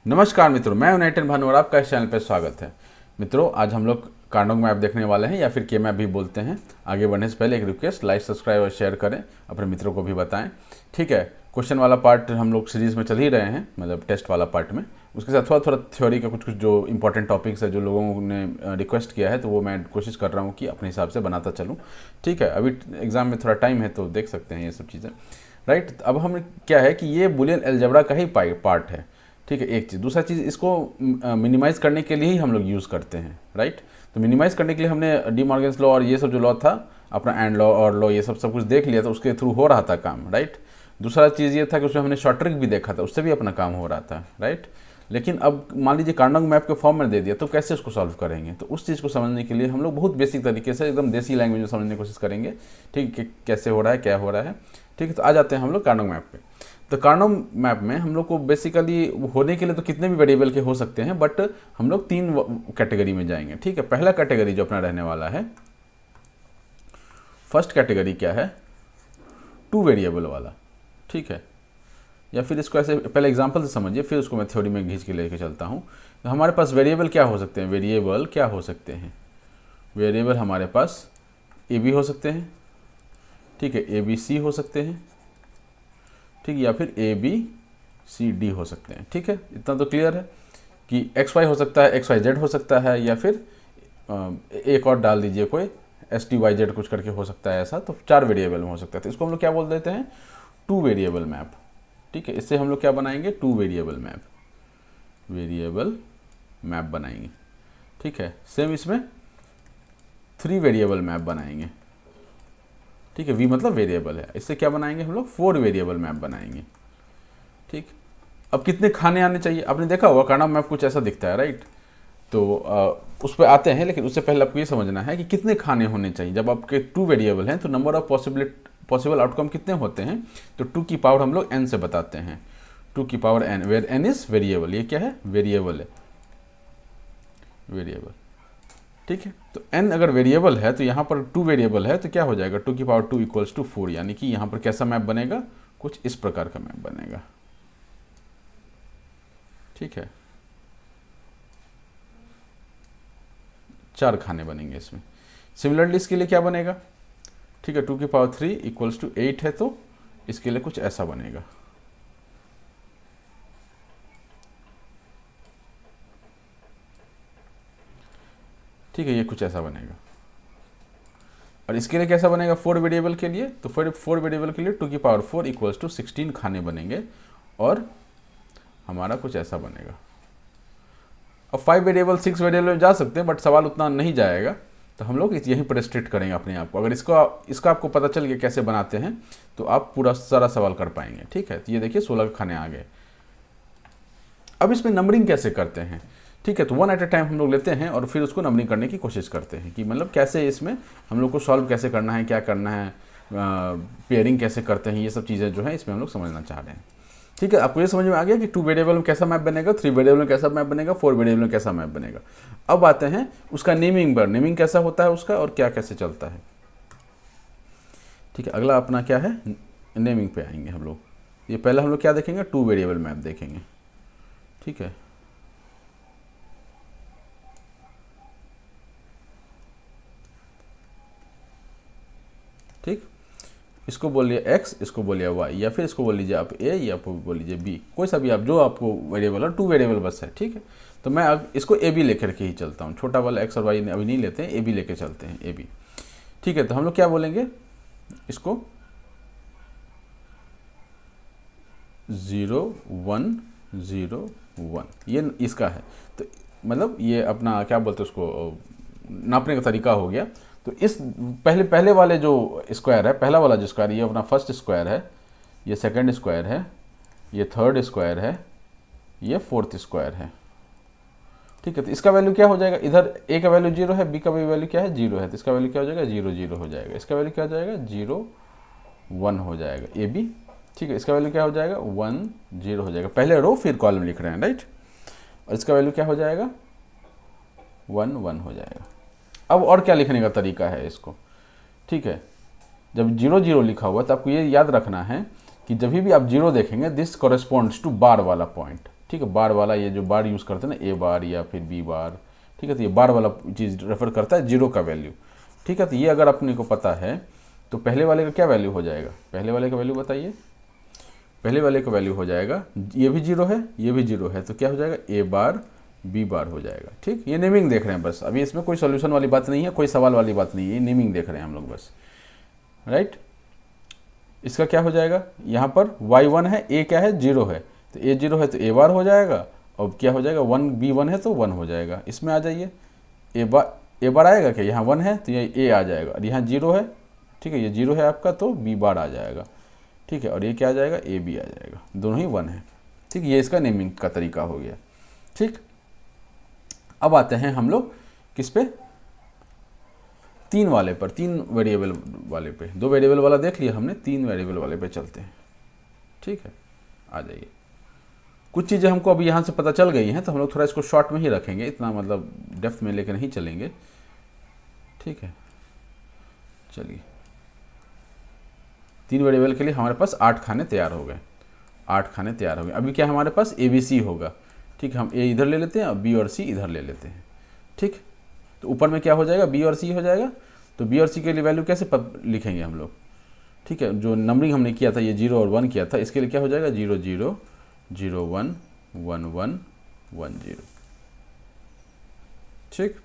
नमस्कार मित्रों, मैं यूनाइटेड भानु और आपका इस चैनल पर स्वागत है। मित्रों, आज हम लोग कार्नोग मैप देखने वाले हैं या फिर के मैप भी बोलते हैं। आगे बढ़ने से पहले एक रिक्वेस्ट, लाइक सब्सक्राइब और शेयर करें, अपने मित्रों को भी बताएं। ठीक है, क्वेश्चन वाला पार्ट हम लोग सीरीज़ में चल ही रहे हैं, मतलब टेस्ट वाला पार्ट में। उसके साथ थोड़ा थोड़ा थ्योरी का कुछ जो इंपॉर्टेंट टॉपिक्स है जो लोगों ने रिक्वेस्ट किया है, तो वो मैं कोशिश कर रहा हूँ कि अपने हिसाब से बनाता चलूँ। ठीक है, अभी एग्ज़ाम में थोड़ा टाइम है तो देख सकते हैं ये सब चीज़ें, राइट। अब हम क्या है कि ये बूलियन अलजेब्रा का ही पार्ट है। ठीक है, एक चीज़। दूसरा चीज़, इसको मिनिमाइज़ करने के लिए ही हम लोग यूज़ करते हैं, राइट। तो मिनिमाइज़ करने के लिए हमने डी मॉर्गन्स लॉ और ये सब जो लॉ था, अपना एंड लॉ और लॉ, ये सब कुछ देख लिया था, उसके थ्रू हो रहा था काम, राइट। दूसरा चीज़ ये था कि उसमें हमने शॉर्ट ट्रिक भी देखा था, उससे भी अपना काम हो रहा था, राइट। लेकिन अब मान लीजिए कार्नोग मैप के फॉर्म में दे दिया, तो कैसे उसको सॉल्व करेंगे? तो उस चीज़ को समझने के लिए हम लोग बहुत बेसिक तरीके से एकदम देसी लैंग्वेज में समझने की कोशिश करेंगे। ठीक है, कैसे हो रहा है, क्या हो रहा है। ठीक है, तो आ जाते हैं हम लोग कार्नोग मैप पे। तो कार्नोग मैप में हम लोग को बेसिकली होने के लिए तो कितने भी वेरिएबल के हो सकते हैं, बट हम लोग तीन कैटेगरी में जाएंगे। ठीक है, पहला कैटेगरी जो अपना रहने वाला है, फर्स्ट कैटेगरी क्या है, टू वेरिएबल वाला। ठीक है, या फिर इसको ऐसे पहले एग्जांपल से समझिए, फिर उसको मैं थ्योरी में घींच के लेके चलता हूँ। तो हमारे पास वेरिएबल क्या हो सकते हैं, वेरिएबल क्या हो सकते हैं, वेरिएबल हमारे पास ए बी हो सकते हैं। ठीक है, ए बी सी हो सकते हैं। ठीक है, या फिर ए बी सी डी हो सकते हैं। ठीक है, इतना तो क्लियर है कि एक्स वाई हो सकता है, एक्स वाई जेड हो सकता है, या फिर एक और डाल दीजिए कोई एस टी वाई जेड कुछ करके हो सकता है ऐसा। तो चार वेरिएबल में हो सकता है, तो इसको हम लोग क्या बोल देते हैं, टू वेरिएबल मैप। ठीक है, इससे हम लोग क्या बनाएंगे, two variable map, variable map बनाएंगे। ठीक है, सेम इसमें थ्री वेरिएबल मैप बनाएंगे। ठीक है, वी मतलब वेरिएबल है, इससे क्या बनाएंगे हम लोग, फोर वेरिएबल मैप बनाएंगे। ठीक, अब कितने खाने आने चाहिए, आपने देखा होगा कार्नोग मैप कुछ ऐसा दिखता है, राइट। तो उस पर आते हैं, लेकिन उससे पहले आपको ये समझना है कि कितने खाने होने चाहिए। जब आपके टू वेरिएबल हैं तो नंबर ऑफ पॉसिबल आउटकम कितने होते हैं, तो टू की पावर हम लोग एन से बताते हैं, टू की power n, where n is variable. ये क्या है, वेरिएबल है, वेरिएबल। ठीक है, तो n अगर वेरिएबल है तो यहाँ पर टू वेरिएबल है, तो क्या हो जाएगा, टू की power two equals to four. यानी कि यहाँ पर कैसा मैप बनेगा, कुछ इस प्रकार का मैप बनेगा। ठीक है, चार खाने बनेंगे इसमें। सिमिलरली इसके लिए क्या बनेगा, ठीक है, टू की power three equals to eight है, तो इसके लिए कुछ ऐसा बनेगा। ठीक है, ये कुछ ऐसा बनेगा। और इसके लिए कैसा बनेगा, फोर वेरिएबल के लिए, तो फोर वेरिएबल के लिए टू की पावर फोर इक्वल्स टू 16 खाने बनेंगे, और हमारा कुछ ऐसा बनेगा। अब फाइव वेरिएबल, सिक्स वेरिएबल में जा सकते हैं, बट सवाल उतना नहीं जाएगा, तो हम लोग यहीं पर रिस्ट्रिक्ट करेंगे अपने आप को। अगर इसका आपको पता चल गया कैसे बनाते हैं, तो आप पूरा सारा सवाल कर पाएंगे। ठीक है, तो ये देखिए 16 खाने आ गए। अब इसमें नंबरिंग कैसे करते हैं, ठीक है, तो वन एट ए टाइम हम लोग लेते हैं और फिर उसको नंबरिंग करने की कोशिश करते हैं कि मतलब कैसे इसमें हम लोग को सॉल्व कैसे करना है, क्या करना है, पेयरिंग कैसे करते हैं, ये सब चीज़ें जो है इसमें हम लोग समझना चाह रहे हैं। ठीक है, आपको ये समझ में आ गया कि टू वेरिएबल में कैसा मैप बनेगा, थ्री वेरिएबल में कैसा मैप बनेगा, फोर वेरिएबल में कैसा मैप बनेगा। अब आते हैं उसका नेमिंग पर, नेमिंग कैसा होता है उसका और क्या कैसे चलता है। ठीक है, अगला अपना क्या है, नेमिंग पे आएंगे हम लोग। ये पहले हम लोग क्या देखेंगे, टू वेरिएबल मैप देखेंगे। ठीक है, ठीक, इसको बोलिए x, इसको बोलिए y, या फिर इसको बोल लीजिए आप a, या बोल लीजिए b, कोई सा भी आप जो आपको वेरिएबल है, टू वेरिएबल बस है। ठीक है, तो मैं अब इसको a b लेकर के ही चलता हूँ, छोटा वाला x और y अभी नहीं लेते हैं, a b लेके चलते हैं, a b। ठीक है, तो हम लोग क्या बोलेंगे, इसको 0 1 0 1, ये इसका है। तो मतलब ये अपना क्या बोलते हैं उसको, नापने का तरीका हो गया। तो इस पहले वाले जो स्क्वायर है, पहला वाला जो स्क्वायर, ये अपना फर्स्ट स्क्वायर है, ये सेकंड स्क्वायर है, ये थर्ड स्क्वायर है, ये फोर्थ स्क्वायर है। ठीक है, तो इसका वैल्यू क्या हो जाएगा, इधर a का वैल्यू 0 है, b का वैल्यू क्या है, 0 है, तो इसका वैल्यू क्या हो जाएगा, 0 0 हो जाएगा। इसका वैल्यू क्या हो जाएगा, 0 1 हो जाएगा, ए बी। ठीक है, इसका वैल्यू क्या हो जाएगा, 1 0 हो जाएगा। पहले रो फिर कॉलम लिख रहे हैं, राइट। और इसका वैल्यू क्या हो जाएगा, 1 1 हो जाएगा। अब और क्या लिखने का तरीका है इसको, ठीक है, जब 0 0 लिखा हुआ तो आपको ये याद रखना है कि जब भी आप 0 देखेंगे, दिस कॉरेस्पॉन्ड्स टू बार वाला पॉइंट। ठीक है, बार वाला, ये जो बार यूज़ करते हैं ना, ए बार या फिर बी बार, ठीक है, तो ये बार वाला चीज़ रेफर करता है जीरो का वैल्यू। ठीक है, तो ये अगर अपने को पता है तो पहले वाले का क्या वैल्यू हो जाएगा, पहले वाले का वैल्यू बताइए, पहले वाले का वैल्यू हो जाएगा, ये भी जीरो है ये भी जीरो है, तो क्या हो जाएगा, ए बार बी बार हो जाएगा। ठीक, ये नेमिंग देख रहे हैं बस, अभी इसमें कोई सॉल्यूशन वाली बात नहीं है, कोई सवाल वाली बात नहीं है, ये नेमिंग देख रहे हैं हम लोग बस, राइट। इसका क्या हो जाएगा, यहाँ पर y1 है, a क्या है, जीरो है, तो a जीरो है तो a बार हो जाएगा, और क्या हो जाएगा, 1 b1 है तो 1 हो जाएगा। इसमें आ जाइए, a बार आएगा क्या, यहाँ 1 है तो ये a आ जाएगा, और यहाँ जीरो है, ठीक है, ये जीरो है आपका तो b बार आ जाएगा। ठीक है, और ये क्या आ जाएगा, a b आ जाएगा, दोनों ही 1 है। ठीक, ये इसका नेमिंग का तरीका हो गया। ठीक, अब आते हैं हम लोग किस पे, 3 वाले पर, 3 वेरिएबल वाले पे। 2 वेरिएबल वाला देख लिया हमने, 3 वेरिएबल वाले पे चलते हैं। ठीक है, आ जाइए। कुछ चीज़ें हमको अभी यहाँ से पता चल गई हैं, तो हम लोग थोड़ा इसको शॉर्ट में ही रखेंगे, इतना मतलब डेप्थ में लेकर नहीं चलेंगे। ठीक है, चलिए, 3 वेरिएबल के लिए हमारे पास 8 खाने तैयार हो गए, 8 खाने तैयार हो गए। अभी क्या हमारे पास ABC होगा। ठीक है, हम A इधर ले लेते हैं और B और C इधर ले लेते हैं। ठीक, तो ऊपर में क्या हो जाएगा, B और C हो जाएगा, तो B और C के लिए वैल्यू कैसे लिखेंगे हम लोग। ठीक है, जो नंबरिंग हमने किया था, ये 0 और 1 किया था, इसके लिए क्या हो जाएगा, 0 0 0 1 1 1 1 0। ठीक,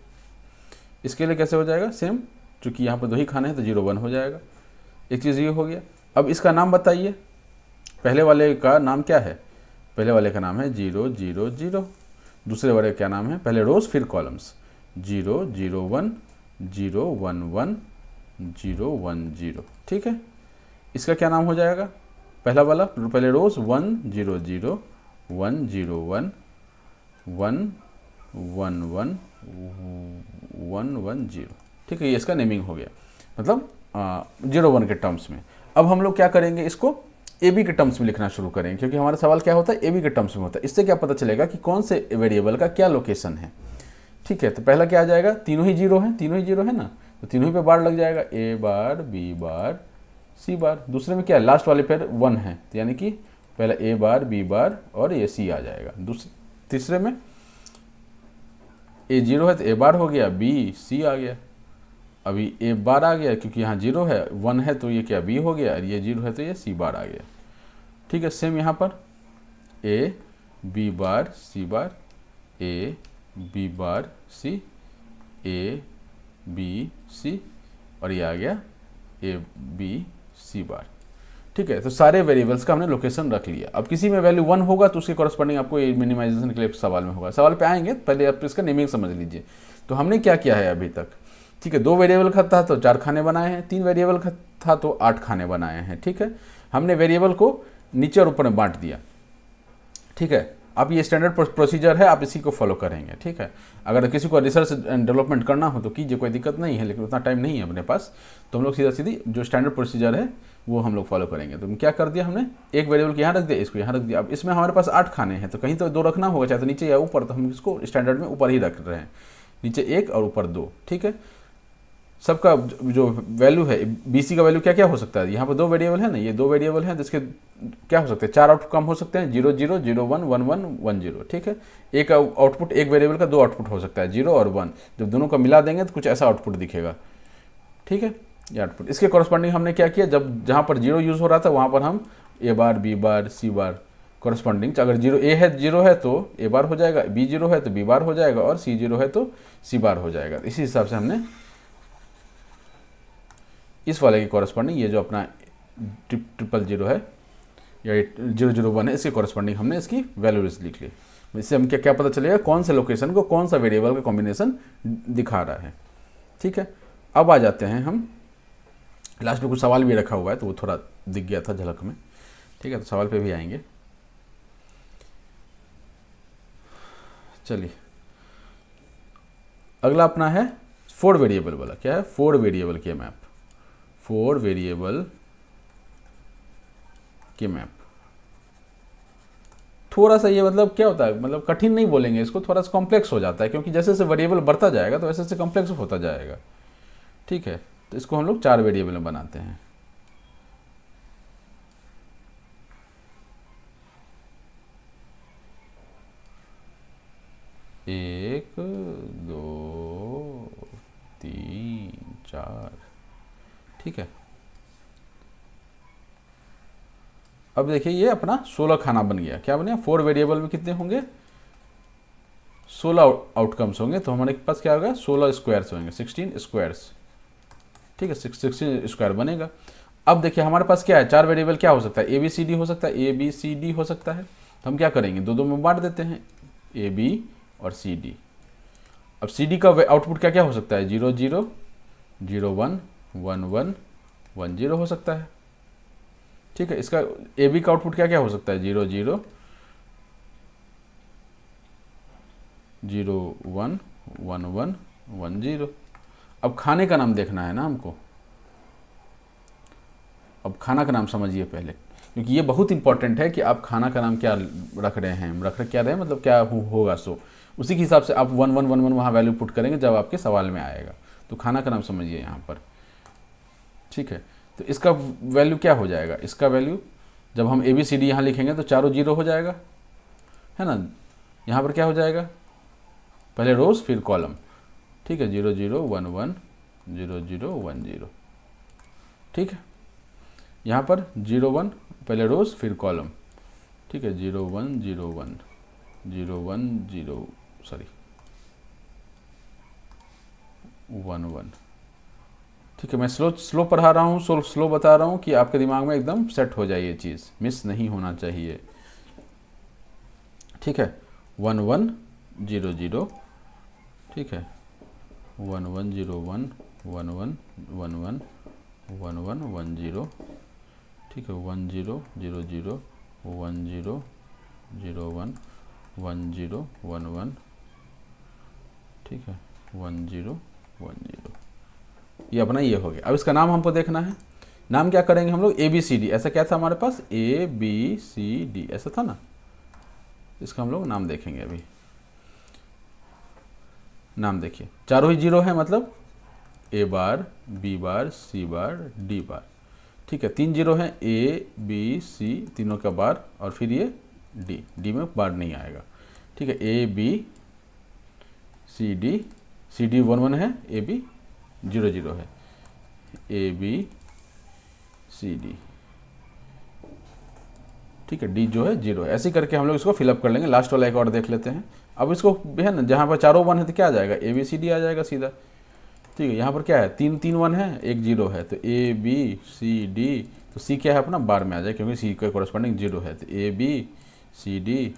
इसके लिए कैसे हो जाएगा, सेम, चूँकि यहाँ पर 2 ही खाने हैं तो 0 1 हो जाएगा। एक चीज़ ये हो गया। अब इसका नाम बताइए, पहले वाले का नाम क्या है, पहले वाले का नाम है 0 0 0, दूसरे वाले का क्या नाम है, पहले रोज फिर कॉलम्स, 0 0 1 0 1 1 0 1 0। ठीक है, इसका क्या नाम हो जाएगा, पहला वाला, पहले रोज 1 0 0 1 0 1 1 1 1 1 1 0। ठीक है, ये इसका नेमिंग हो गया, मतलब 0 1 के टर्म्स में। अब हम लोग क्या करेंगे, इसको AB के टर्म्स में लिखना शुरू करेंगे, क्योंकि हमारा सवाल क्या होता है, AB के टर्म्स में होता है। इससे क्या पता चलेगा कि कौन से वेरिएबल का क्या लोकेशन है। ठीक है, तो पहला क्या आ जाएगा, तीनों ही जीरो हैं, तीनों ही जीरो है ना, तो तीनों ही पे बार लग जाएगा, A bar B bar C बार। दूसरे में क्या है, लास्ट वाले पर 1 है, तो यानी कि पहला A बार B बार और ये C आ जाएगा। तीसरे में A जीरो है तो A बार हो गया, B C आ गया, अभी A बार आ गया, क्योंकि यहाँ 0 है, 1 है तो ये क्या B हो गया, और ये 0 है तो ये C बार आ गया। ठीक है, सेम यहाँ पर A B bar C bar, A B bar C, A B C, और ये आ गया A B C बार। ठीक है, तो सारे वेरिएबल्स का हमने लोकेशन रख लिया। अब किसी में वैल्यू 1 होगा तो उसके कॉरस्पॉन्डिंग आपको मिनिमाइजेशन के लिए सवाल में होगा, सवाल पे आएंगे, पहले आप इसका नेमिंग समझ लीजिए। तो हमने क्या किया है अभी तक, ठीक है, 2 वेरिएबल का था तो 4 खाने बनाए हैं, 3 वेरिएबल का था तो 8 खाने बनाए हैं। ठीक है, हमने वेरिएबल को नीचे और ऊपर में बांट दिया। ठीक है, अब ये स्टैंडर्ड प्रोसीजर है, आप इसी को फॉलो करेंगे। ठीक है, अगर किसी को रिसर्च एंड डेवलपमेंट करना हो तो कीजिए, कोई दिक्कत नहीं है, लेकिन उतना टाइम नहीं है अपने पास, तो हम लोग सीधा सीधी जो स्टैंडर्ड प्रोसीजर है वो हम लोग फॉलो करेंगे। तो क्या कर दिया हमने, एक वेरिएबल को यहाँ रख दिया, इसको यहाँ रख दिया। अब इसमें हमारे पास 8 खाने हैं, तो कहीं तो 2 रखना होगा, चाहे तो नीचे या ऊपर, तो हम इसको स्टैंडर्ड में ऊपर ही रख रहे हैं, नीचे 1 और ऊपर 2। ठीक है, सबका जो वैल्यू है, BC का वैल्यू क्या क्या हो सकता है, यहाँ पर 2 वेरिएबल है ना, ये 2 वेरिएबल हैं, जिसके क्या हो सकते हैं, 4 आउटकम हो सकते हैं, 0 0 0 1 1 1 1 0। ठीक है, एक आउटपुट, एक वेरिएबल का 2 आउटपुट हो सकता है, 0 और 1, जब दोनों का मिला देंगे तो कुछ ऐसा आउटपुट दिखेगा। ठीक है, ये आउटपुट, इसके कॉरस्पॉन्डिंग हमने क्या किया, जब जहाँ पर 0 यूज़ हो रहा था वहाँ पर हम A bar B bar C bar corresponding, अगर 0 A है 0 है तो A बार हो जाएगा, B 0 है तो B बार हो जाएगा, और C 0 है तो C बार हो जाएगा। इसी हिसाब से हमने इस वाले की कॉरस्पॉन्डिंग, ये जो अपना 000 है या 001 है, इसके कॉरस्पॉन्डिंग हमने इसकी वैल्यूज लिख ली। इससे हम क्या पता चलेगा, कौन से लोकेशन को कौन सा वेरिएबल का कॉम्बिनेशन दिखा रहा है। ठीक है, अब आ जाते हैं हम, लास्ट में कुछ सवाल भी रखा हुआ है तो वो थोड़ा दिख गया था झलक में। ठीक है, तो सवाल पे भी आएंगे। चलिए, अगला अपना है 4 वेरिएबल वाला। क्या है, 4 वेरिएबल के मैप, 4 वेरिएबल के मैप। थोड़ा सा ये मतलब क्या होता है, मतलब कठिन नहीं बोलेंगे इसको, थोड़ा सा कॉम्प्लेक्स हो जाता है, क्योंकि जैसे जैसे वेरिएबल बढ़ता जाएगा तो वैसे वैसे कॉम्प्लेक्स होता जाएगा। ठीक है, तो इसको हम लोग 4 वेरिएबल में बनाते हैं। ठीक है। अब देखिए ये अपना 16 खाना बन गया। क्या बन गया? 4 वेरिएबल में कितने होंगे? 16 आउटकम्स होंगे। तो हमारे पास क्या होगा? 16 स्क्वायर्स होंगे, 16 स्क्वायर्स। ठीक है, 16 स्क्वायर बनेगा। अब देखिए हमारे पास क्या है? 4 वेरिएबल क्या हो सकता है? ए बी सी डी हो सकता है, ए बी सी डी हो सकता है। तो हम क्या करेंगे? दो में बांट देते हैं, ए बी और सी डी। अब सी डी का आउटपुट क्या क्या हो सकता है? 0 0 0 1 1 1 1 0 हो सकता है। ठीक है, इसका ए बी का आउटपुट क्या क्या हो सकता है? 0 0 0 1 1 1 1 0। अब खाने का नाम देखना है ना हमको। अब खाना का नाम समझिए पहले, क्योंकि ये बहुत इंपॉर्टेंट है कि आप खाना का नाम क्या रख रहे हैं, क्या रहे हैं, मतलब क्या होगा। सो उसी के हिसाब से आप 1 1 1 1 वहाँ वैल्यू पुट करेंगे जब आपके सवाल में आएगा। तो खाना का नाम समझिए यहाँ पर। ठीक है, तो इसका वैल्यू क्या हो जाएगा? इसका वैल्यू जब हम ए बी सी डी यहाँ लिखेंगे तो चारों 0 हो जाएगा, है ना। यहाँ पर क्या हो जाएगा? पहले रोज फिर कॉलम। ठीक है, 0 0 1 1 0 0 1 0। ठीक है, यहाँ पर 0 1 पहले रोज फिर कॉलम। ठीक है, 0 1 0 1 0 1 0 सॉरी 1 1। ठीक है, मैं स्लो पढ़ा रहा हूँ, स्लो बता रहा हूँ कि आपके दिमाग में एकदम सेट हो जाए, ये चीज़ मिस नहीं होना चाहिए। ठीक है, 1 1 0 0। ठीक है, 1 1 0 1 1 1 1 1 1 1 1 0। ठीक है, 1 0 0 0 1 0 0 1 1 0 1 1। ठीक है, 1 0 1 0। ये अपना ये हो गया। अब इसका नाम हमको देखना है। नाम क्या करेंगे हम लोग? A B C D. ऐसा क्या था हमारे पास? ए बी सी डी ऐसा था ना। इसका हम लोग नाम देखेंगे। अभी नाम देखिए, चारों ही 0 है, मतलब ए बार बी बार सी बार डी बार। ठीक है, 3 0 है, ए बी सी तीनों का बार, और फिर ये डी में बार नहीं आएगा। ठीक है, ए बी सी डी 1 1 है, ए बी 0 0 है, ए बी सी डी। ठीक है, डी जो है 0 है। ऐसे करके हम लोग इसको फिलअप कर लेंगे। लास्ट वाला एक और देख लेते हैं। अब इसको है ना, जहाँ पर चारों 1 है तो क्या आ जाएगा? ए बी सी डी आ जाएगा सीधा। ठीक है, यहाँ पर क्या है? 3 1 है, एक 0 है, तो ए बी सी डी। तो सी क्या है अपना? बार में आ जाए, क्योंकि सी का कॉरेस्पॉन्डिंग 0 है। तो ए बी सी डी,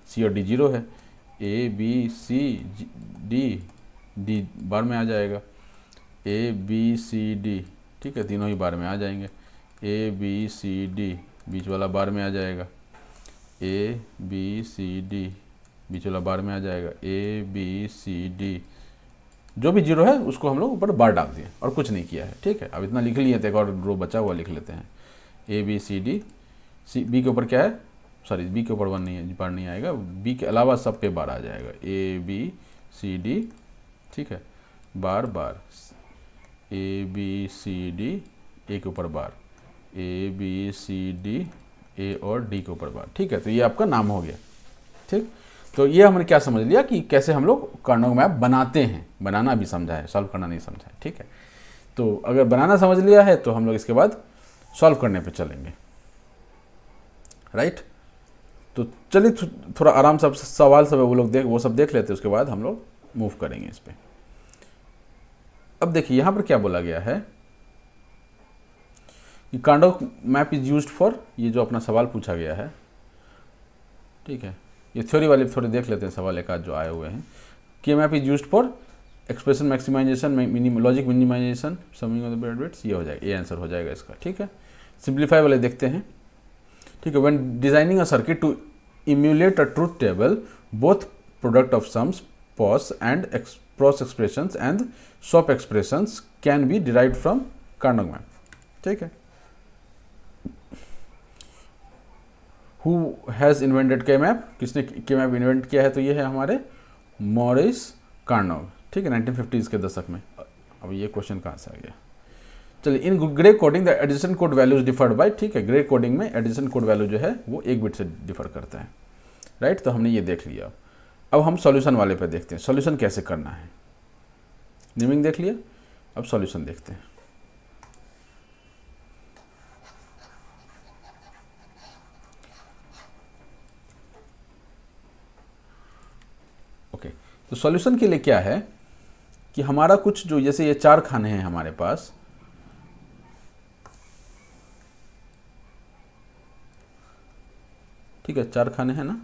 सी और डी 0 है, ए बी सी डी बार में आ जाएगा, ए बी सी डी। ठीक है, तीनों ही बार में आ जाएंगे। ए बी सी डी बीच वाला बार में आ जाएगा, ए बी सी डी बीच वाला बार में आ जाएगा, ए बी सी डी। जो भी 0 है उसको हम लोग ऊपर बार डाल दिए और कुछ नहीं किया है। ठीक है, अब इतना लिख लिए थे, एक और रो बचा हुआ लिख लेते हैं। A B C D, C B के ऊपर क्या है? सॉरी, बी के ऊपर 1 नहीं है, बार नहीं आएगा। बी के अलावा सब पे बार आ जाएगा, ए बी सी डी। ठीक है, बार बार, ए बी सी डी, ए के ऊपर बार, ए बी सी डी, ए और डी के ऊपर बार। ठीक है, तो ये आपका नाम हो गया। ठीक, तो ये हमने क्या समझ लिया कि कैसे हम लोग कार्नोग मैप बनाते हैं। बनाना भी समझा है, सॉल्व करना नहीं समझा है। ठीक है, तो अगर बनाना समझ लिया है तो हम लोग इसके बाद सॉल्व करने पे चलेंगे। राइट, तो चलिए थोड़ा आराम से सवाल सब वो सब देख लेते हैं, उसके बाद हम लोग मूव करेंगे इस पर। अब देखिए यहाँ पर क्या बोला गया है कि कार्नोग मैप इज यूज्ड फॉर, ये जो अपना सवाल पूछा गया है। ठीक है, ये थ्योरी वाले थोड़े देख लेते हैं सवाल एक आध जो आए हुए हैं। कि map is used for expression maximization, logic minimization, summing of the bed weights. ये हो जाएगा, ये आंसर हो जाएगा इसका। ठीक है, सिंप्लीफाई वाले देखते हैं। ठीक है, when designing a circuit to emulate a truth table, both product of sums, POS and cross expressions and swap expressions can be derived from Karnaugh map. ठीक है, Who has invented K-मैप? किसने K-मैप इन्वेंट किया है? तो ये है हमारे मॉरिस कार्नोग। ठीक है, 1950s के दशक में। अब ये क्वेश्चन कहाँ से आ गया? चलिए, in Gray coding the addition code values differed by. ठीक है, ग्रे कोडिंग में एडिशन कोड वैल्यू जो है वो 1 बिट से डिफर करता है। राइट, तो हमने ये देख लिया। अब हम सॉल्यूशन वाले पे देखते हैं, सॉल्यूशन कैसे करना है। नेमिंग देख लिया, अब सॉल्यूशन देखते हैं। तो सॉल्यूशन के लिए क्या है कि हमारा कुछ जो, जैसे ये 4 खाने हैं हमारे पास, ठीक है, 4 खाने हैं ना,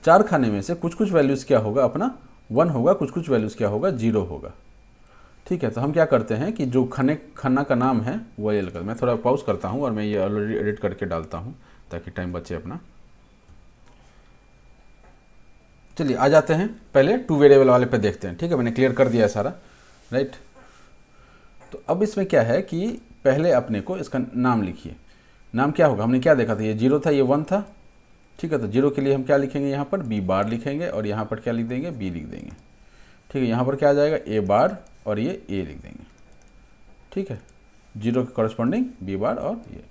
4 खाने में से कुछ कुछ वैल्यूज़ क्या होगा अपना 1 होगा, कुछ कुछ वैल्यूज़ क्या होगा 0 होगा। ठीक है, तो हम क्या करते हैं कि जो खाना का नाम है वो ये कर, मैं थोड़ा पॉज करता हूँ और मैं ये ऑलरेडी एडिट करके डालता हूँ ताकि टाइम बचे अपना। चलिए आ जाते हैं, पहले 2 वेरिएबल वाले पे देखते हैं। ठीक है, मैंने क्लियर कर दिया है सारा, राइट। तो अब इसमें क्या है कि पहले अपने को इसका नाम लिखिए। नाम क्या होगा, हमने क्या देखा था, ये 0 था, ये 1 था। ठीक है, तो 0 के लिए हम क्या लिखेंगे, यहाँ पर बी बार लिखेंगे और यहाँ पर क्या लिख देंगे, बी लिख देंगे। ठीक है, यहाँ पर क्या आ जाएगा, ए बार और ये ए लिख देंगे। ठीक है, 0 के कॉरस्पॉन्डिंग बी बार और ये।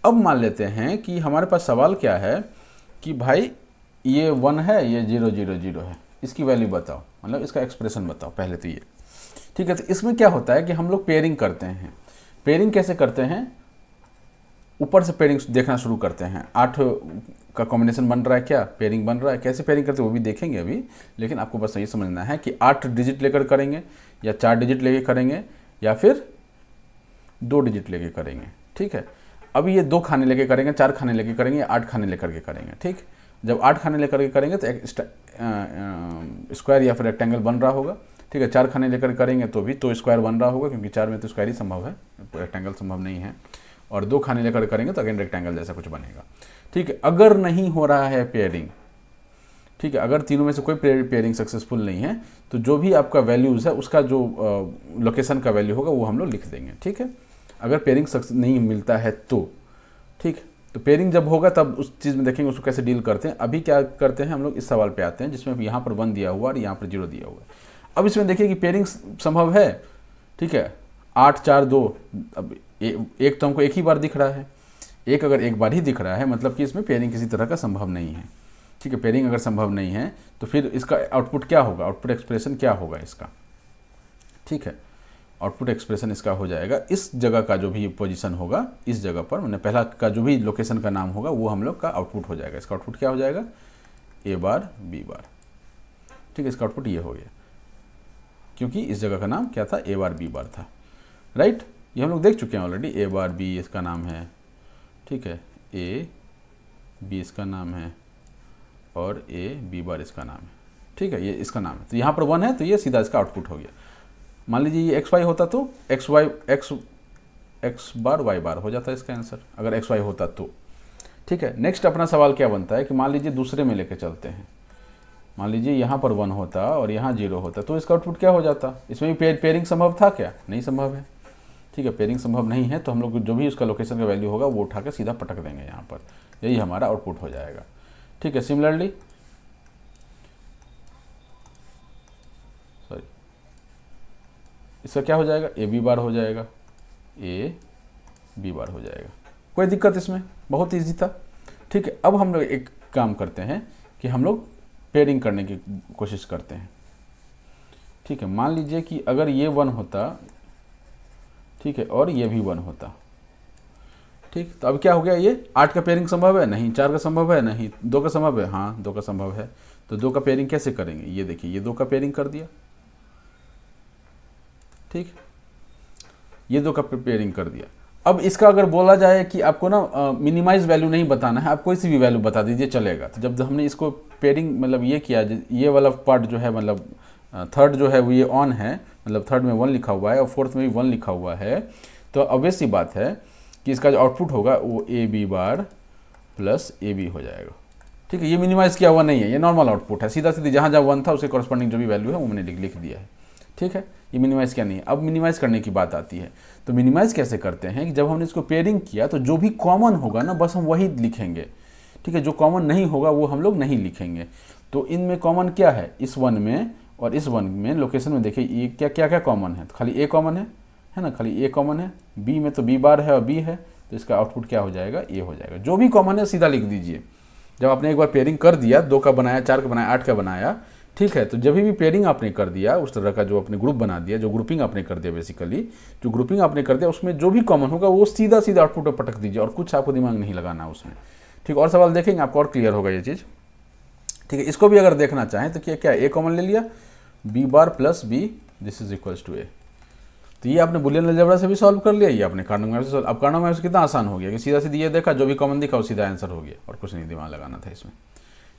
अब मान लेते हैं कि हमारे पास सवाल क्या है कि भाई ये 1 है, ये 0 0 0 है, इसकी वैल्यू बताओ, मतलब इसका एक्सप्रेशन बताओ पहले तो ये। ठीक है, तो इसमें क्या होता है कि हम लोग पेयरिंग करते हैं। पेयरिंग कैसे करते हैं, ऊपर से पेयरिंग देखना शुरू करते हैं। 8 का कॉम्बिनेशन बन रहा है, क्या पेयरिंग बन रहा है, कैसे पेयरिंग करते हैं वो भी देखेंगे अभी, लेकिन आपको बस ये समझना है कि 8 डिजिट लेकर करेंगे या 4 डिजिट लेके करेंगे या फिर 2 डिजिट लेके करेंगे। ठीक है, अभी ये 2 खाने लेके करेंगे, 4 खाने लेके करेंगे या 8 खाने लेकर के करेंगे। ठीक, जब 8 खाने लेकर के करेंगे तो एक स्क्वायर या फिर रेक्टेंगल बन रहा होगा। ठीक है, 4 खाने लेकर करेंगे तो भी तो स्क्वायर बन रहा होगा, क्योंकि 4 में तो स्क्वायर ही संभव है, रेक्टेंगल संभव नहीं है। और 2 खाने लेकर करेंगे तो अगेन रेक्टेंगल जैसा कुछ बनेगा। ठीक है, अगर नहीं हो रहा है पेयरिंग, ठीक है, अगर तीनों में से कोई पेयरिंग सक्सेसफुल नहीं है तो जो भी आपका वैल्यूज़ है उसका जो लोकेशन का वैल्यू होगा वो हम लोग लिख देंगे। ठीक है, अगर पेयरिंग सक्सेस नहीं मिलता है तो, ठीक, तो पेयरिंग जब होगा तब उस चीज़ में देखेंगे उसको कैसे डील करते हैं। अभी क्या करते हैं हम लोग, इस सवाल पे आते हैं जिसमें यहाँ पर 1 दिया हुआ और यहाँ पर 0 दिया हुआ है। अब इसमें देखिए कि पेयरिंग संभव है। ठीक है, 8 4 2, अब एक तो हमको एक ही बार दिख रहा है, एक अगर एक बार ही दिख रहा है मतलब कि इसमें पेयरिंग किसी तरह का संभव नहीं है। ठीक है, पेयरिंग अगर संभव नहीं है तो फिर इसका आउटपुट क्या होगा, आउटपुट एक्सप्रेशन क्या होगा इसका। ठीक है, आउटपुट एक्सप्रेशन इसका हो जाएगा, इस जगह का जो भी पोजीशन होगा इस जगह पर, मैंने पहला का जो भी लोकेशन का नाम होगा वो हम लोग का आउटपुट हो जाएगा। इसका आउटपुट क्या हो जाएगा, ए बार बी बार। ठीक है, इसका आउटपुट ये हो गया क्योंकि इस जगह का नाम क्या था, ए बार बी बार था, राइट। ये हम लोग देख चुके हैं ऑलरेडी, ए बार बी इसका नाम है। ठीक है, ए बी इसका नाम है और ए बी बार इसका नाम है। ठीक है, ये इसका नाम है, तो यहाँ पर 1 है तो ये सीधा इसका आउटपुट हो गया। मान लीजिए ये एक्स वाई होता तो एक्स बार वाई बार हो जाता इसका आंसर, अगर एक्स वाई होता तो। ठीक है, नेक्स्ट अपना सवाल क्या बनता है कि मान लीजिए दूसरे में लेके चलते हैं, मान लीजिए यहाँ पर 1 होता और यहाँ 0 होता तो इसका आउटपुट क्या हो जाता। इसमें भी पेयरिंग संभव था क्या, नहीं संभव है। ठीक है, पेयरिंग संभव नहीं है तो हम लोग जो भी उसका लोकेशन का वैल्यू होगा वो उठा के सीधा पटक देंगे यहाँ पर, यही हमारा आउटपुट हो जाएगा। ठीक है, सिमिलरली सॉरी इसका क्या हो जाएगा, ए बी बार हो जाएगा, ए बी बार हो जाएगा, कोई दिक्कत इसमें, बहुत ईजी था। ठीक है, अब हम लोग एक काम करते हैं कि हम लोग पेयरिंग करने की कोशिश करते हैं। ठीक है, मान लीजिए कि अगर ये 1 होता, ठीक है, और ये भी 1 होता। ठीक, तो अब क्या हो गया, ये 8 का पेयरिंग संभव है नहीं, 4 का संभव है नहीं, 2 का संभव है, हाँ 2 का संभव है। तो 2 का पेयरिंग कैसे करेंगे, ये देखिए ये 2 का पेयरिंग कर दिया। ठीक, ये 2 का पेयरिंग कर दिया। अब इसका अगर बोला जाए कि आपको ना मिनिमाइज वैल्यू नहीं बताना है, आप कोई सी भी वैल्यू बता दीजिए चलेगा। तो जब हमने इसको पेयरिंग मतलब ये किया, ये वाला पार्ट जो है मतलब थर्ड जो है वो ये ऑन है, मतलब थर्ड में 1 लिखा हुआ है और फोर्थ में भी 1 लिखा हुआ है, तो ऑब्वियस सी बात है कि इसका जो आउटपुट होगा वो A B bar plus A B हो जाएगा। ठीक है, ये मिनिमाइज़ किया हुआ नहीं है, ये नॉर्मल आउटपुट है, सीधा सीधी जहाँ जहाँ 1 था उसके कॉरस्पॉन्डिंग जो भी वैल्यू है वो मैंने लिख दिया है। ठीक है, ये मिनिमाइज़ क्या नहीं है। अब मिनिमाइज़ करने की बात आती है, तो मिनिमाइज़ कैसे करते हैं कि जब हमने इसको पेयरिंग किया तो जो भी कॉमन होगा ना बस हम वही लिखेंगे। ठीक है, जो कॉमन नहीं होगा वो हम लोग नहीं लिखेंगे। तो इनमें कॉमन क्या है, इस 1 में और इस 1 में लोकेशन में देखिए ये क्या क्या क्या कॉमन है, तो खाली ए कॉमन है ना, खाली ए कॉमन है, बी में तो बी बार है और बी है, तो इसका आउटपुट क्या हो जाएगा, ए हो जाएगा। जो भी कॉमन है सीधा लिख दीजिए। जब आपने एक बार पेयरिंग कर दिया, 2 का बनाया, 4 का बनाया, 8 का बनाया, ठीक है, तो जब भी पेयरिंग आपने कर दिया, उस तरह का जो आपने ग्रुप बना दिया, जो ग्रुपिंग आपने कर दिया, बेसिकली जो ग्रुपिंग आपने कर दिया उसमें जो भी कॉमन होगा वो सीधा सीधा आउटपुट पर पटक दीजिए और कुछ आपको दिमाग नहीं लगाना उसमें। ठीक, और सवाल देखेंगे आपको और क्लियर होगा ये चीज़। ठीक है, इसको भी अगर देखना चाहें तो क्या क्या ए कॉमन ले लिया, B bar plus B this is equals to A. तो ये आपने बुलियन अलजेब्रा से भी सॉल्व कर लिया, ये आपने कार्नोग मैप से सॉल्व। अब कार्नोग मैप से कितना आसान हो गया कि सीधा सीधी ये देखा, जो भी कॉमन दिखा वो सीधा आंसर हो गया, और कुछ नहीं दिमाग लगाना था इसमें।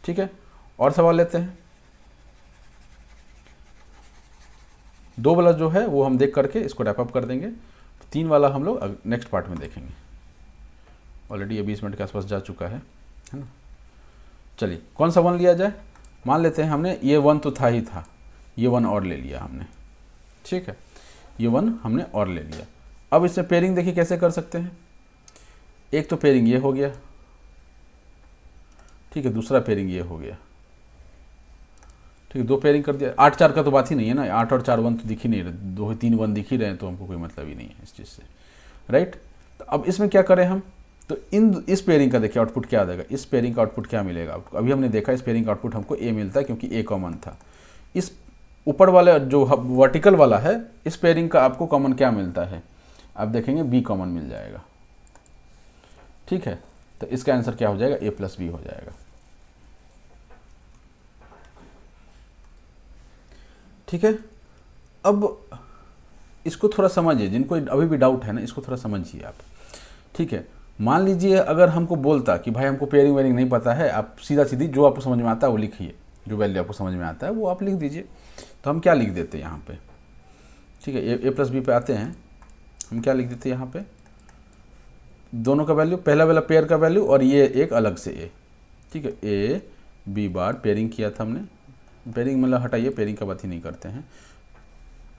ठीक है, और सवाल लेते हैं। 2 वाला जो है वो हम देख करके इसको रैप अप कर देंगे, 3 वाला हम लोग नेक्स्ट पार्ट में देखेंगे। ऑलरेडी ये 20 मिनट के आसपास जा चुका है ना। चलिए कौन सा 1 लिया जाए, मान लेते हैं हमने ये 1 तो था ही था, ये 1 और ले लिया हमने। ठीक है, ये 1 हमने और ले लिया। अब इसमें पेयरिंग देखिए कैसे कर सकते हैं। एक तो पेयरिंग ये हो गया, ठीक है, दूसरा पेयरिंग ये हो गया। ठीक है, 2 पेयरिंग कर दिया। 8 4 का तो बात ही नहीं है ना, 8 और 4 1 तो दिख ही नहीं रहे, 2 3 1 दिख ही रहे हैं, तो हमको कोई मतलब ही नहीं है इस चीज़ से, राइट। तो अब इसमें क्या करें हम, तो इस पेयरिंग का देखिए आउटपुट क्या आ जाएगा, इस पेयरिंग का आउटपुट क्या मिलेगा आपको। अभी हमने देखा इस पेयरिंग का आउटपुट हमको ए मिलता है क्योंकि ए कॉमन था। इस ऊपर वाले जो वर्टिकल वाला है, इस पेयरिंग का आपको कॉमन क्या मिलता है, आप देखेंगे बी कॉमन मिल जाएगा। ठीक है, तो इसका आंसर क्या हो जाएगा, ए प्लस बी हो जाएगा। ठीक है, अब इसको थोड़ा समझिए, जिनको अभी भी डाउट है ना, इसको थोड़ा समझिए आप। ठीक है, मान लीजिए अगर हमको बोलता कि भाई हमको पेयरिंग वेयरिंग नहीं पता है, आप सीधा सीधी जो आपको समझ में आता है वो लिखिए, जो वैल्यू आपको समझ में आता है वो आप लिख दीजिए। तो हम क्या लिख देते हैं यहाँ पे, ठीक है, ए प्लस बी पे आते हैं, हम क्या लिख देते हैं यहाँ पे, दोनों का वैल्यू, पहला वाला पेयर का वैल्यू और ये एक अलग से ए। ठीक है, ए बी बार पेयरिंग किया था हमने, पेयरिंग मतलब हटाइए, पेयरिंग का बात ही नहीं करते हैं।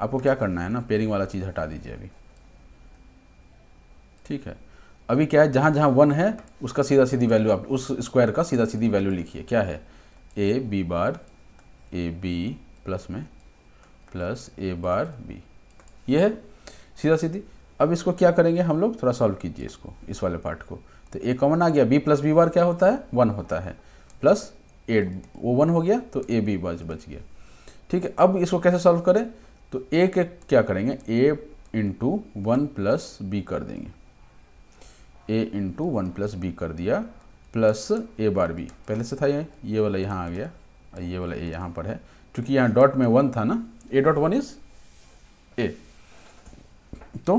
आपको क्या करना है ना, पेयरिंग वाला चीज़ हटा दीजिए अभी। ठीक है, अभी क्या है, जहाँ जहाँ 1 है उसका सीधा सीधी वैल्यू आप उस स्क्वायर का सीधा सीधी वैल्यू लिखिए। क्या है, A B bar A B plus में प्लस ए बार बी, ये है सीधा सीधी। अब इसको क्या करेंगे हम लोग, थोड़ा सॉल्व कीजिए इसको, इस वाले पार्ट को। तो ए कॉमन आ गया, बी प्लस बी बार क्या होता है, 1 होता है, प्लस ए वो 1 हो गया, तो ए बी बच गया। ठीक है, अब इसको कैसे सॉल्व करें, तो ए के क्या करेंगे, ए इंटू 1 प्लस बी कर देंगे, ए इंटू 1 प्लस बी कर दिया, प्लस ए बार बी पहले से था, ये वाला यहाँ आ गया, ये वाला ए यहाँ पर है, क्योंकि यहाँ डॉट में 1 था ना, ए डॉट 1 इज ए, तो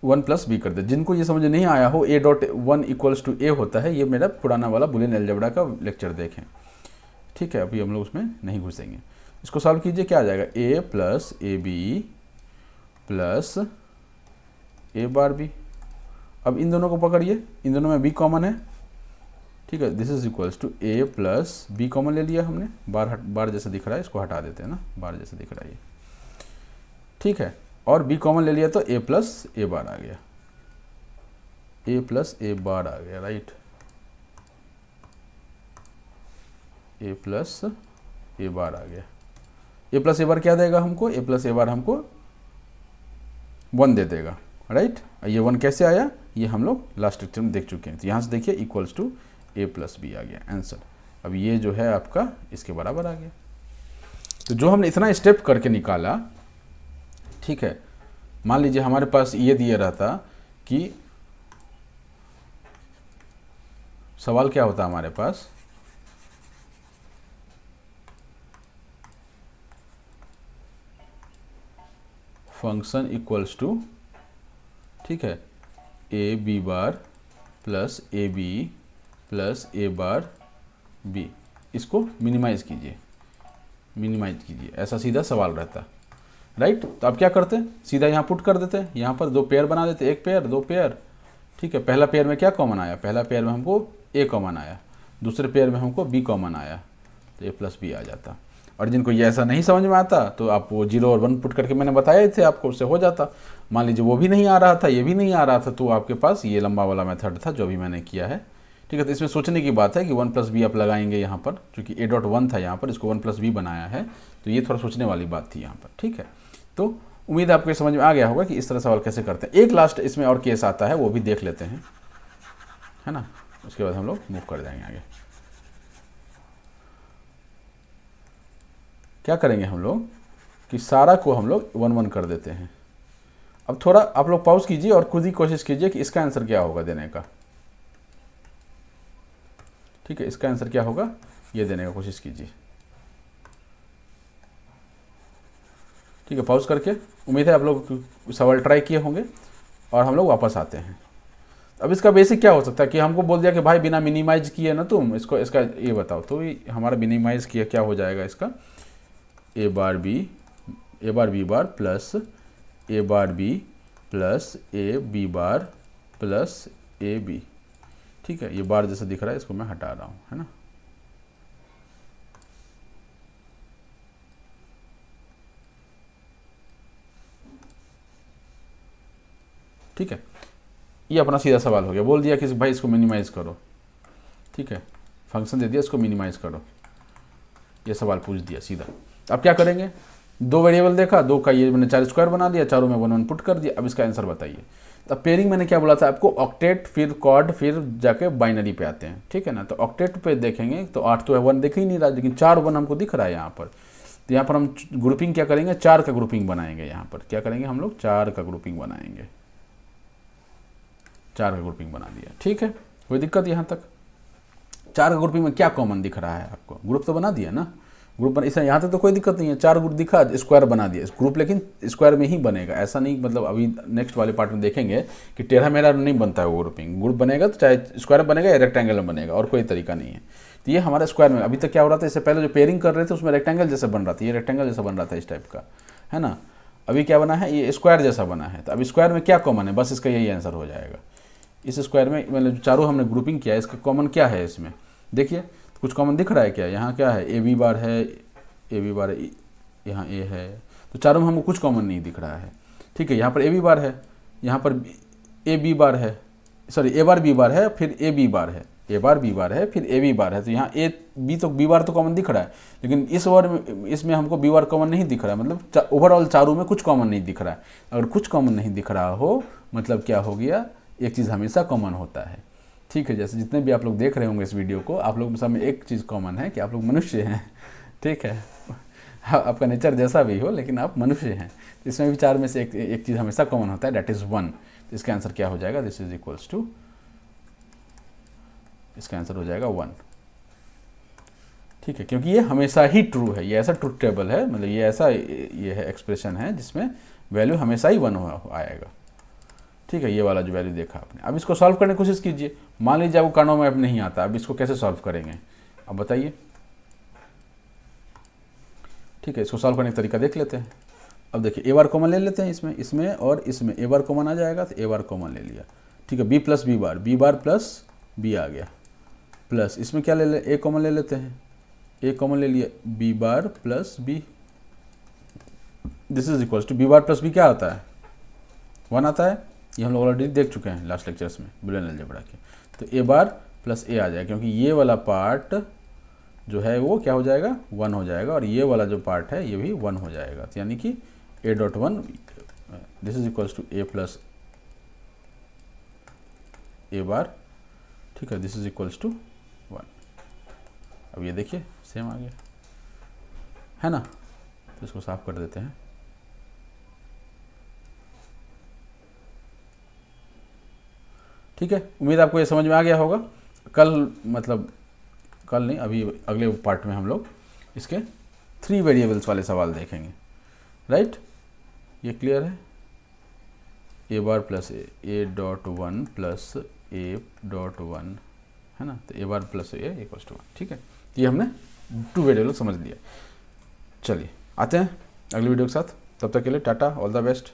1 प्लस बी कर दे। जिनको ये समझ नहीं आया हो ए डॉट 1 इक्वल्स टू ए होता है, ये मेरा पुराना वाला बुलियन अलजेब्रा का लेक्चर देखें। ठीक है, अभी हम लोग उसमें नहीं घुसेंगे। इसको सॉल्व कीजिए, क्या आ जाएगा, A plus A B plus A bar B. अब इन दोनों को पकड़िए, इन दोनों में बी कॉमन है। ठीक है, this is equals to A plus B common ले लिया हमने, बार जैसा दिख रहा है, इसको हटा देते हैं ना, बार जैसा दिख रहा है ये। ठीक है, और बी कॉमन ले लिया तो ए प्लस ए बार आ गया, ए प्लस ए बार आ गया, राइट, ए प्लस ए बार आ गया। ए प्लस ए बार क्या देगा हमको, ए प्लस ए बार हमको 1 दे देगा, राइट। ये 1 कैसे आया, ये हम लोग लास्ट लेक्चर में देख चुके हैं। तो यहाँ से देखिए equals to A plus B आ गया आंसर। अब ये जो है आपका इसके बराबर आ गया। तो जो हमने इतना स्टेप करके निकाला, ठीक है, मान लीजिए हमारे पास ये दिया रहता कि सवाल क्या होता हमारे पास, फंक्शन इक्वल्स टू, ठीक है, A B bar plus A B plus A bar B, इसको मिनिमाइज कीजिए, ऐसा सीधा सवाल रहता, राइट। तो अब क्या करते हैं, सीधा यहाँ पुट कर देते हैं, यहाँ पर 2 पेयर बना देते, 1 पेयर 2 पेयर। ठीक है, पहला पेयर में क्या कॉमन आया, पहला पेयर में हमको ए कॉमन आया, दूसरे पेयर में हमको बी कॉमन आया, तो ए प्लस बी आ जाता। और जिनको ये ऐसा नहीं समझ में आता तो आप वो 0 और 1 पुट करके मैंने बताए थे आपको, उससे हो जाता। मान लीजिए वो भी नहीं आ रहा था, ये भी नहीं आ रहा था, तो आपके पास ये लंबा वाला मेथड था जो भी मैंने किया है। ठीक है, तो इसमें सोचने की बात है कि 1 प्लस बी आप लगाएंगे यहाँ पर, क्योंकि ए डॉट 1 था यहाँ पर, इसको 1 प्लस बी बनाया है, तो ये थोड़ा सोचने वाली बात थी यहाँ पर। ठीक है, तो उम्मीद है आपको ये समझ में आ गया होगा कि इस तरह सवाल कैसे करते हैं। एक लास्ट इसमें और केस आता है, वो भी देख लेते हैं, है ना, उसके बाद हम लोग मूव कर जाएंगे आगे। क्या करेंगे हम लोग कि सारा को हम लोग 1 1 कर देते हैं। अब थोड़ा आप लोग पॉज कीजिए और खुद ही कोशिश कीजिए कि इसका आंसर क्या होगा देने का। ठीक है, इसका आंसर क्या होगा ये देने का कोशिश कीजिए। ठीक है, पॉज करके, उम्मीद है आप लोग सवाल ट्राई किए होंगे और हम लोग वापस आते हैं। अब इसका बेसिक क्या हो सकता है कि हमको बोल दिया कि भाई बिना मिनिमाइज किए ना तुम इसको, इसका ये बताओ, तो हमारा मिनिमाइज किया क्या हो जाएगा इसका, A bar B bar plus A bar B plus A B bar plus A B. ठीक है, ये बार जैसा दिख रहा है इसको मैं हटा रहा हूँ, है ना। ठीक है, ये अपना सीधा सवाल हो गया, बोल दिया कि भाई इसको मिनिमाइज करो। ठीक है, फंक्शन दे दिया इसको मिनिमाइज करो, ये सवाल पूछ दिया सीधा। अब क्या करेंगे, दो वेरिएबल देखा, दो का ये मैंने 4 स्क्वायर बना दिया, चारों में 1 1 पुट कर दिया। अब इसका आंसर बताइए। तो पेयरिंग मैंने क्या बोला था आपको, ऑक्टेट फिर क्वाड फिर जाके बाइनरी पे आते हैं। ठीक है ना, तो ऑक्टेट पे देखेंगे तो 8 तो 1 दिख ही नहीं रहा, लेकिन 4 1 हमको दिख रहा है यहाँ पर। तो यहाँ पर हम ग्रुपिंग क्या करेंगे, 4 का ग्रुपिंग बनाएंगे। यहाँ पर क्या करेंगे हम लोग, 4 का ग्रुपिंग बनाएंगे, 4 का ग्रुपिंग बना दिया। ठीक है, कोई दिक्कत यहाँ तक। 4 का ग्रुपिंग में क्या कॉमन दिख रहा है आपको, ग्रुप तो बना दिया ना, ग्रुप बना, इसमें यहाँ तक तो कोई दिक्कत नहीं है। 4 ग्रुप दिखा, स्क्वायर बना दिया ग्रुप, लेकिन स्क्वायर में ही बनेगा, ऐसा नहीं, मतलब अभी नेक्स्ट वाले पार्ट में देखेंगे कि टेढ़ा मेढ़ा नहीं बनता है वो ग्रुपिंग। ग्रुप बनेगा तो चाहे स्क्वायर बनेगा या रेक्टेंगल में बनेगा, और कोई तरीका नहीं है। तो ये हमारा स्क्वायर में अभी तक क्या हो रहा था, इससे पहले जो पेयरिंग कर रहे थे उसमें रेक्टेंगल जैसा बन रहा था, ये रेक्टेंगल जैसा बन रहा था इस टाइप का, है ना। अभी क्या बना है, ये स्क्वायर जैसा बना है। तो अब स्क्वायर में क्या कॉमन है, बस इसका यही आंसर हो जाएगा। इस स्क्वायर में मतलब चारों हमने ग्रुपिंग किया, इसका कॉमन क्या है इसमें, देखिए कुछ कॉमन दिख रहा है क्या, यहाँ क्या है, ए बी बार है, ए बी बार, यहाँ ए है, तो चारों में हमको कुछ कॉमन नहीं दिख रहा है। ठीक है, यहाँ पर ए बी बार है, यहाँ पर ए बी बार है, सॉरी ए बार बी बार है, फिर ए बी बार है, ए बार बी बार है, फिर ए बी बार है। तो यहाँ ए बी तो बी बार तो कॉमन दिख रहा है, लेकिन इस बार में इसमें हमको बी बार कॉमन नहीं दिख रहा है, मतलब ओवरऑल चारों में कुछ कॉमन नहीं दिख रहा है। अगर कुछ कॉमन नहीं दिख रहा हो मतलब क्या हो गया, एक चीज़ हमेशा कॉमन होता है। ठीक है, जैसे जितने भी आप लोग देख रहे होंगे इस वीडियो को, आप लोग सब में एक चीज़ कॉमन है कि आप लोग मनुष्य हैं। ठीक है, आपका नेचर जैसा भी हो लेकिन आप मनुष्य हैं। इसमें भी 4 में से एक चीज़ हमेशा कॉमन होता है, डैट इज़ 1। तो इसका आंसर क्या हो जाएगा, दिस इज इक्वल्स टू, इसका आंसर हो जाएगा 1। ठीक है, क्योंकि ये हमेशा ही ट्रू है, ये ऐसा ट्रूथ टेबल है, मतलब ये ऐसा ये है एक्सप्रेशन है जिसमें वैल्यू हमेशा ही 1 आएगा। ठीक है, ये वाला जो वैल्यू देखा आपने। अब इसको सॉल्व करने की कोशिश कीजिए। मान लीजिए आपको कार्नो मैप नहीं आता, अब इसको कैसे सॉल्व करेंगे, अब बताइए। ठीक है, इसको सॉल्व करने का तरीका देख लेते हैं। अब देखिए, ए बार कॉमन ले लेते हैं, इसमें और इसमें ए बार कॉमन आ जाएगा, तो ए बार कॉमन ले लिया। ठीक है, B plus B bar plus B आ गया, प्लस इसमें क्या ले ए कॉमन ले लेते हैं, ए कॉमन ले लिया, B bar plus B, this is equals to B bar plus B क्या आता है, 1 आता है। ये हम लोग ऑलरेडी देख चुके हैं लास्ट लेक्चर्स में बुलियन अलजेब्रा के। तो ए बार प्लस ए आ जाएगा, क्योंकि ये वाला पार्ट जो है वो क्या हो जाएगा, 1 हो जाएगा, और ये वाला जो पार्ट है ये भी 1 हो जाएगा। तो यानी कि A dot 1 this is equals to A plus A bar. ठीक है, दिस इज इक्वल्स टू 1। अब ये देखिए सेम आ गया, है ना। तो इसको साफ कर देते हैं। ठीक है, उम्मीद आपको ये समझ में आ गया होगा। कल मतलब कल नहीं, अभी अगले पार्ट में हम लोग इसके 3 वेरिएबल्स वाले सवाल देखेंगे, राइट। ये क्लियर है, A bar plus A dot 1 plus A dot 1, है ना। तो A bar plus A equals to 1। ठीक है, ये हमने 2 वेरिएबल समझ लिया। चलिए आते हैं अगले वीडियो के साथ, तब तक के लिए टाटा, ऑल द बेस्ट।